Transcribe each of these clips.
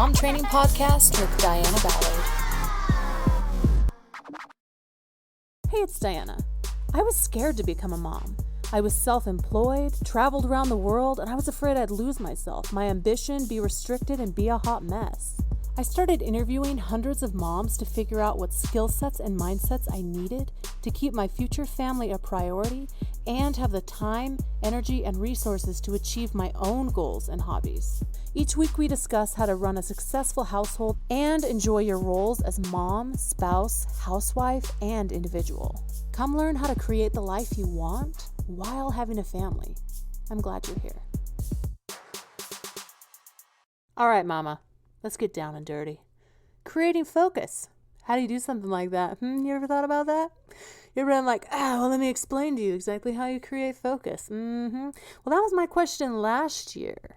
Mom Training Podcast with Diana Ballard. Hey, it's Diana. I was scared to become a mom. I was self-employed, traveled around the world, and I was afraid I'd lose myself, my ambition, be restricted, and be a hot mess. I started interviewing hundreds of moms to figure out what skill sets and mindsets I needed to keep my future family a priority and have the time, energy, and resources to achieve my own goals and hobbies. Each week we discuss how to run a successful household and enjoy your roles as mom, spouse, housewife, and individual. Come learn how to create the life you want while having a family. I'm glad you're here. All right, mama, let's get down and dirty. Creating focus. How do you do something like that? You ever thought about that? You ever been like, let me explain to you exactly how you create focus. Well, that was my question last year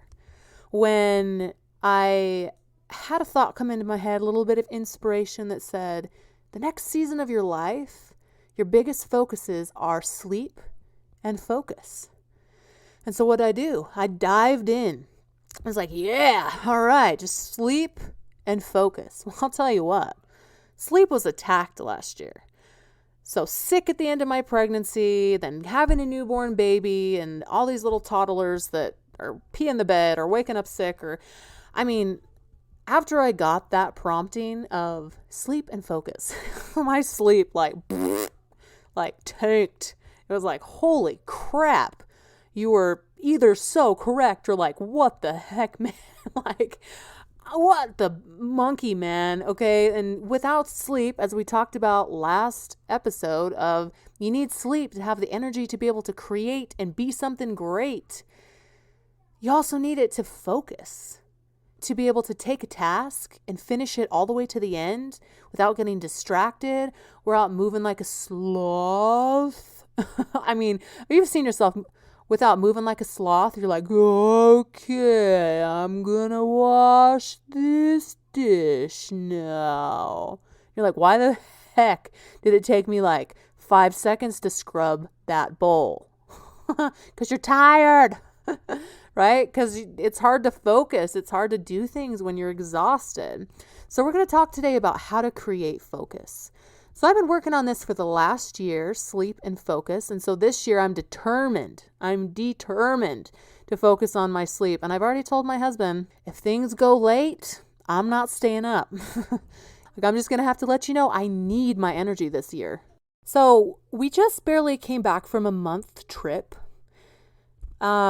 when I had a thought come into my head, a little bit of inspiration that said, the next season of your life, your biggest focuses are sleep and focus. And so what did I do? I dived in. I was like, yeah, all right, just sleep and focus. Well, I'll tell you what, sleep was attacked last year. So sick at the end of my pregnancy, then having a newborn baby and all these little toddlers that are peeing the bed or waking up sick after I got that prompting of sleep and focus, my sleep like tanked. It was like, holy crap, you were either so correct or like, what the heck, man? Like, what the monkey, man? Okay. And without sleep, as we talked about last episode of you need sleep to have the energy to be able to create and be something great. You also need it to focus, to be able to take a task and finish it all the way to the end without getting distracted. We're out moving like a sloth. I mean, you've seen yourself without moving like a sloth. You're like, okay, I'm gonna wash this dish now. You're like, why the heck did it take me like 5 seconds to scrub that bowl? Because you're tired. Right? Because it's hard to focus. It's hard to do things when you're exhausted. So we're going to talk today about how to create focus. So I've been working on this for the last year, sleep and focus. And so this year I'm determined to focus on my sleep. And I've already told my husband, if things go late, I'm not staying up. I'm just going to have to let you know I need my energy this year. So we just barely came back from a month trip.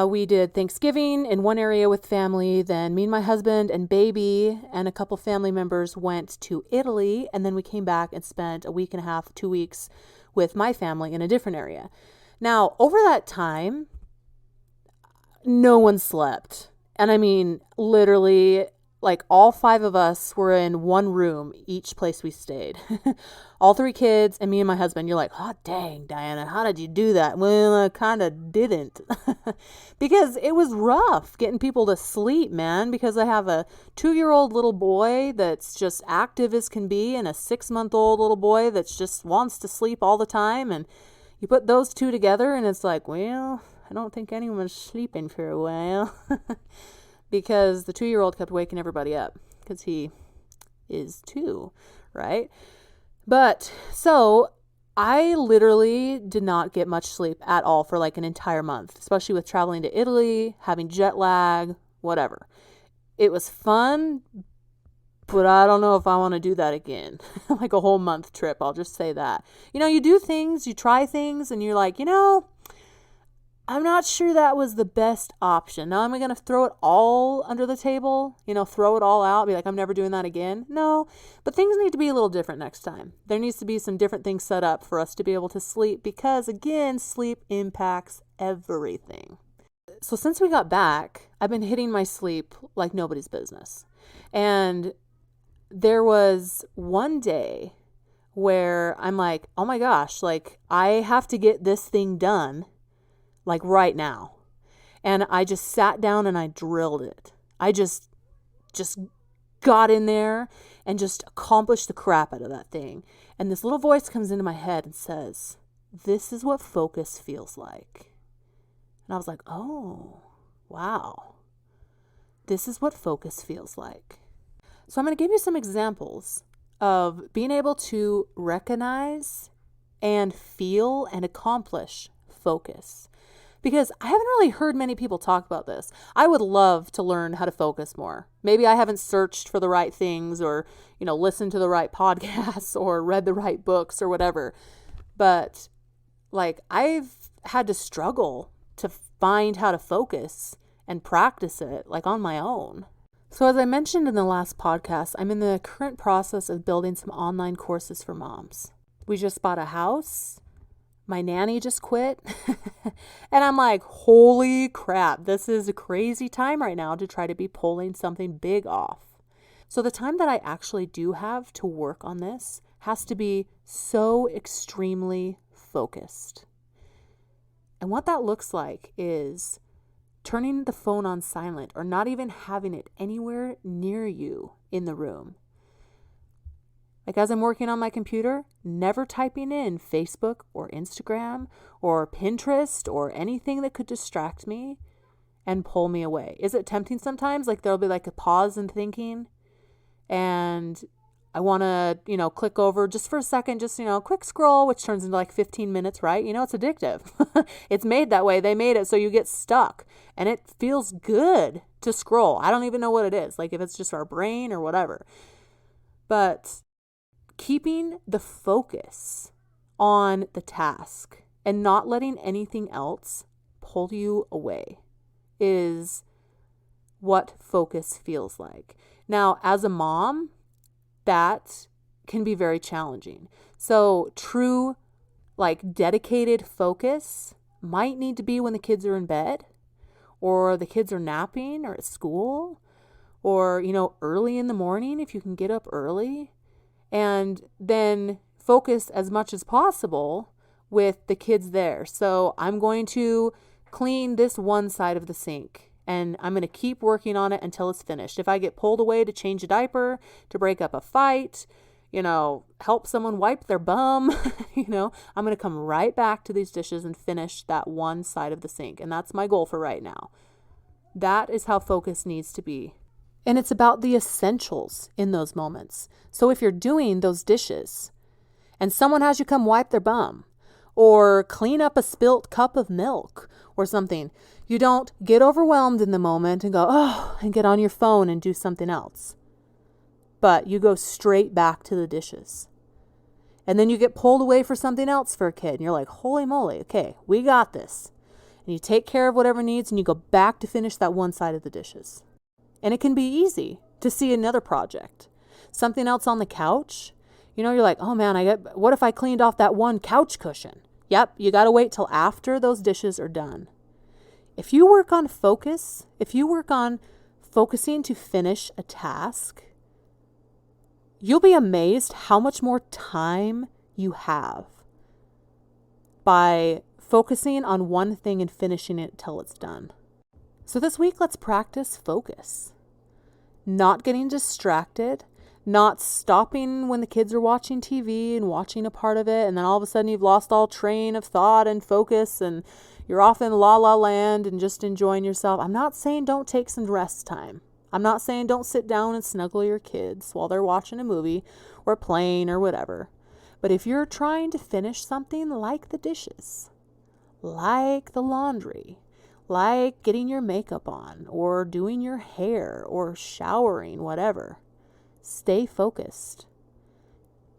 We did Thanksgiving in one area with family. Then me and my husband and baby and a couple family members went to Italy. And then we came back and spent a week and a half, 2 weeks with my family in a different area. Now, over that time, no one slept. And I mean, literally, like all 5 of us were in one room, each place we stayed. All 3 kids and me and my husband. You're like, oh, dang, Diana, how did you do that? Well, I kind of didn't. Because it was rough getting people to sleep, man. Because I have a 2-year-old little boy that's just active as can be and a 6-month-old little boy that just wants to sleep all the time. And you put those 2 together and it's like, well, I don't think anyone's sleeping for a while. Because the 2-year-old kept waking everybody up because he is 2, right? But so I literally did not get much sleep at all for like an entire month, especially with traveling to Italy, having jet lag, whatever. It was fun, but I don't know if I want to do that again. Like a whole month trip, I'll just say that. You do things, you try things, and you're like, I'm not sure that was the best option. Now, am I going to throw it all under the table? Throw it all out, be like, I'm never doing that again? No, but things need to be a little different next time. There needs to be some different things set up for us to be able to sleep because, again, sleep impacts everything. So since we got back, I've been hitting my sleep like nobody's business. And there was one day where I'm like, oh my gosh, like I have to get this thing done. Like right now. And I just sat down and I drilled it. I just got in there and just accomplished the crap out of that thing. And this little voice comes into my head and says, this is what focus feels like. And I was like, oh, wow. This is what focus feels like. So I'm going to give you some examples of being able to recognize and feel and accomplish focus. Because I haven't really heard many people talk about this. I would love to learn how to focus more. Maybe I haven't searched for the right things or, listened to the right podcasts or read the right books or whatever. But I've had to struggle to find how to focus and practice it on my own. So as I mentioned in the last podcast, I'm in the current process of building some online courses for moms. We just bought a house. My nanny just quit. And I'm like, holy crap, this is a crazy time right now to try to be pulling something big off. So the time that I actually do have to work on this has to be so extremely focused. And what that looks like is turning the phone on silent or not even having it anywhere near you in the room. As I'm working on my computer, never typing in Facebook or Instagram or Pinterest or anything that could distract me and pull me away. Is it tempting sometimes? There'll be a pause in thinking and I want to, click over just for a second, just, quick scroll, which turns into 15 minutes, right? It's addictive. It's made that way. They made it so you get stuck and it feels good to scroll. I don't even know what it is, if it's just our brain or whatever. But keeping the focus on the task and not letting anything else pull you away is what focus feels like. Now, as a mom, that can be very challenging. So true, dedicated focus might need to be when the kids are in bed or the kids are napping or at school or, early in the morning if you can get up early, and then focus as much as possible with the kids there. So I'm going to clean this one side of the sink and I'm going to keep working on it until it's finished. If I get pulled away to change a diaper, to break up a fight, help someone wipe their bum, I'm going to come right back to these dishes and finish that one side of the sink. And that's my goal for right now. That is how focus needs to be. And it's about the essentials in those moments. So if you're doing those dishes and someone has you come wipe their bum or clean up a spilt cup of milk or something, you don't get overwhelmed in the moment and go, and get on your phone and do something else. But you go straight back to the dishes. And then you get pulled away for something else for a kid. And you're like, holy moly, okay, we got this. And you take care of whatever needs and you go back to finish that one side of the dishes. And it can be easy to see another project. Something else on the couch. You're like, oh man, what if I cleaned off that one couch cushion? Yep, you got to wait till after those dishes are done. If you work on focus, if you work on focusing to finish a task, you'll be amazed how much more time you have by focusing on one thing and finishing it till it's done. So this week, let's practice focus. Not getting distracted, not stopping when the kids are watching TV and watching a part of it, and then all of a sudden you've lost all train of thought and focus and you're off in la la land and just enjoying yourself. I'm not saying don't take some rest time. I'm not saying don't sit down and snuggle your kids while they're watching a movie or playing or whatever. But if you're trying to finish something like the dishes, like the laundry, like getting your makeup on or doing your hair or showering, whatever, stay focused.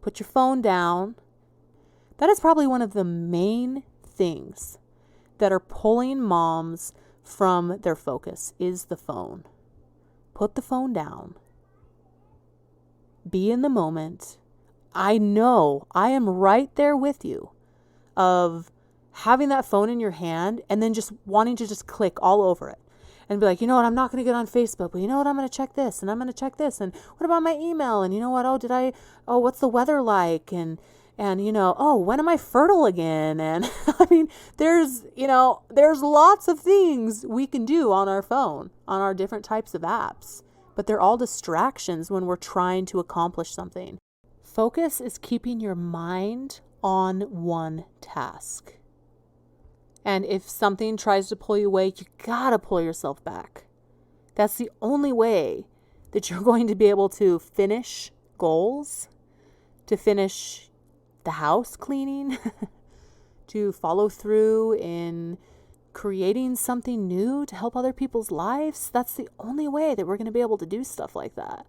Put your phone down. That is probably one of the main things that are pulling moms from their focus is the phone. Put the phone down. Be in the moment. I know I am right there with you of having that phone in your hand and then just wanting to just click all over it and be like, you know what, I'm not going to get on Facebook, but you know what, I'm going to check this and I'm going to check this. And what about my email? And you know what, what's the weather like? And when am I fertile again? And I mean, there's lots of things we can do on our phone, on our different types of apps, but they're all distractions when we're trying to accomplish something. Focus is keeping your mind on one task. And if something tries to pull you away, you gotta pull yourself back. That's the only way that you're going to be able to finish goals, to finish the house cleaning, to follow through in creating something new to help other people's lives. That's the only way that we're going to be able to do stuff like that,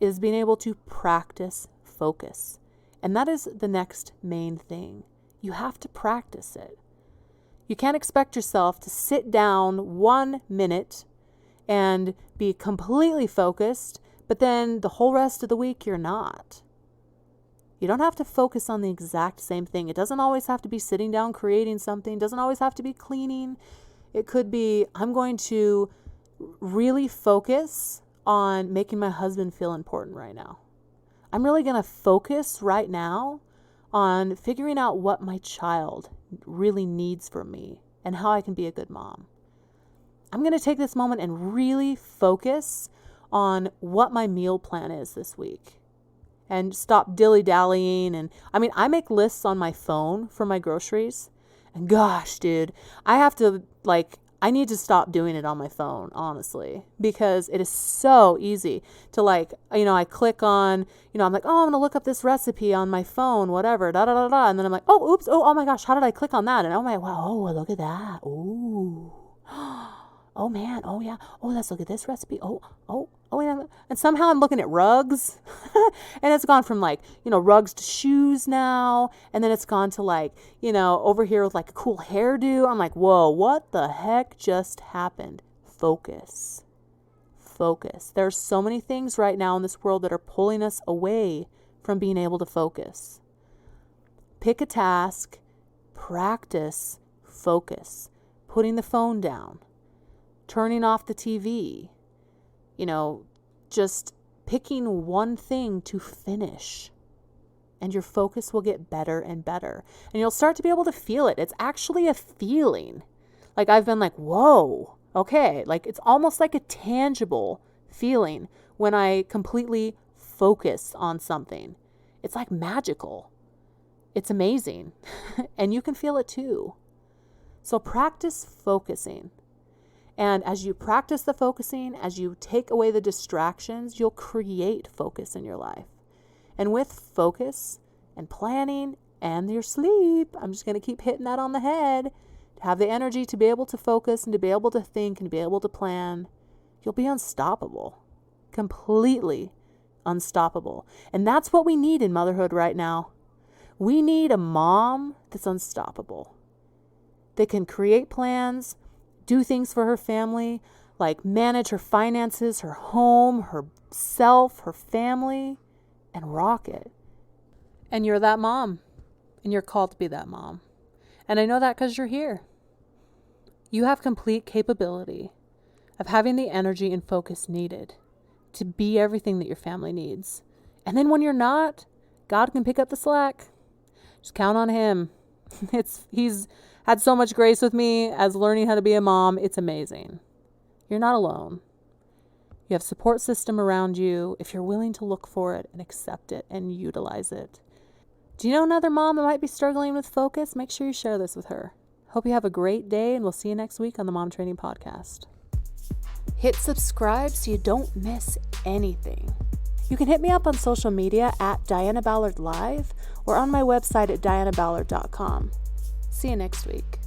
is being able to practice focus. And that is the next main thing. You have to practice it. You can't expect yourself to sit down 1 minute and be completely focused, but then the whole rest of the week you're not. You don't have to focus on the exact same thing. It doesn't always have to be sitting down creating something. It doesn't always have to be cleaning. It could be, I'm going to really focus on making my husband feel important right now. I'm really going to focus right now on figuring out what my child really needs from me and how I can be a good mom. I'm going to take this moment and really focus on what my meal plan is this week and stop dilly-dallying. And I make lists on my phone for my groceries. And gosh, dude, I need to stop doing it on my phone, honestly, because it is so easy to I click on, I'm like, oh, I'm going to look up this recipe on my phone, whatever, da, da, da, da. And then I'm like, oh, oops. Oh my gosh, how did I click on that? And oh my, wow, oh, look at that. Ooh. Oh man, oh yeah. Oh, let's look at this recipe. Oh yeah. And somehow I'm looking at rugs and it's gone from rugs to shoes now. And then it's gone to over here with a cool hairdo. I'm like, whoa, what the heck just happened? Focus. There's so many things right now in this world that are pulling us away from being able to focus. Pick a task, practice, focus, putting the phone down, turning off the TV, just picking one thing to finish, and your focus will get better and better. And you'll start to be able to feel it. It's actually a feeling. I've been whoa, okay. It's almost like a tangible feeling when I completely focus on something. It's magical. It's amazing. And you can feel it too. So practice focusing. And as you practice the focusing, as you take away the distractions, you'll create focus in your life. And with focus and planning and your sleep, I'm just going to keep hitting that on the head, to have the energy to be able to focus and to be able to think and to be able to plan, you'll be unstoppable. Completely unstoppable. And that's what we need in motherhood right now. We need a mom that's unstoppable, that can create plans, do things for her family, manage her finances, her home, herself, her family, and rock it. And you're that mom. And you're called to be that mom. And I know that because you're here. You have complete capability of having the energy and focus needed to be everything that your family needs. And then when you're not, God can pick up the slack. Just count on him. He's had so much grace with me as learning how to be a mom. It's amazing. You're not alone. You have a support system around you if you're willing to look for it and accept it and utilize it. Do you know another mom that might be struggling with focus? Make sure you share this with her. Hope you have a great day, and we'll see you next week on the Mom Training Podcast. Hit subscribe so you don't miss anything. You can hit me up on social media at Diana Ballard Live or on my website at dianaballard.com. See you next week.